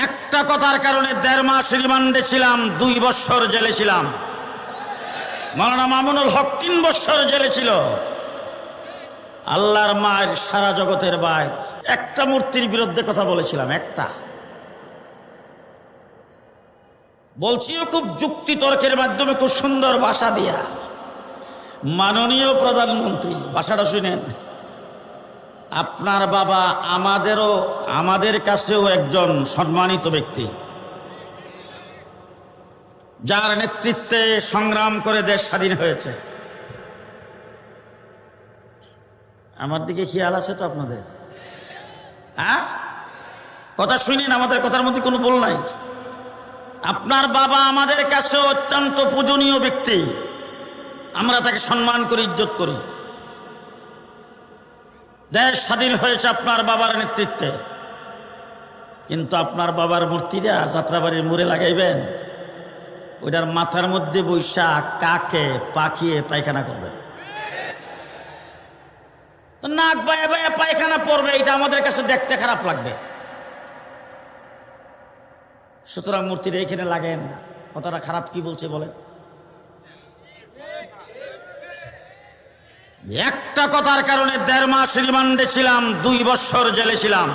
একটা কথার কারণে 1.5 মাস রিমান্ডে ছিলাম, 2 বছর জেলে ছিলাম। মাওলানা মামুনুল হক 3 বছর জেলে ছিল। আল্লাহর মায়ের, সারা জগতের ভাই, একটা মূর্তির বিরুদ্ধে কথা বলেছিলাম, একটা। বলছিও খুব যুক্তি তর্কের মাধ্যমে, খুব সুন্দর ভাষা দিয়া। মাননীয় প্রধানমন্ত্রী, ভাষাটা শুনেন, আপনার বাবা আমাদের কাছেও একজন সম্মানিত ব্যক্তি, যার নেতৃত্বে সংগ্রাম করে দেশ স্বাধীন হয়েছে। আমার দিকে খেয়াল আছে তো আপনাদের? হ্যাঁ, কথা শুনেন, আমাদের কথার মধ্যে কোনো ভুল নাই। আপনার বাবা আমাদের কাছে অত্যন্ত পূজনীয় ব্যক্তি, আমরা তাকে সম্মান করি, ইজ্জত করি। দেশ স্বাধীন হয়েছে আপনার বাবার নেতৃত্বে, কিন্তু আপনার বাবার মূর্তিটা যাত্রাবাড়ির মোড়ে লাগাইবেন, ওইটার মাথার মধ্যে বৈশা কাকে পাকিয়ে পায়খানা করবে, নাক বায়ে বায়ে পায়খানা পড়বে, এটা আমাদের কাছে দেখতে খারাপ লাগবে। সুতরাং মূর্তিটা এখানে লাগেন না। কথাটা খারাপ কি বলছে বলেন? একটা কথার কারণে 1.5 মাস রিমান্ডে ছিলাম, 2 বছর জেলে ছিলাম।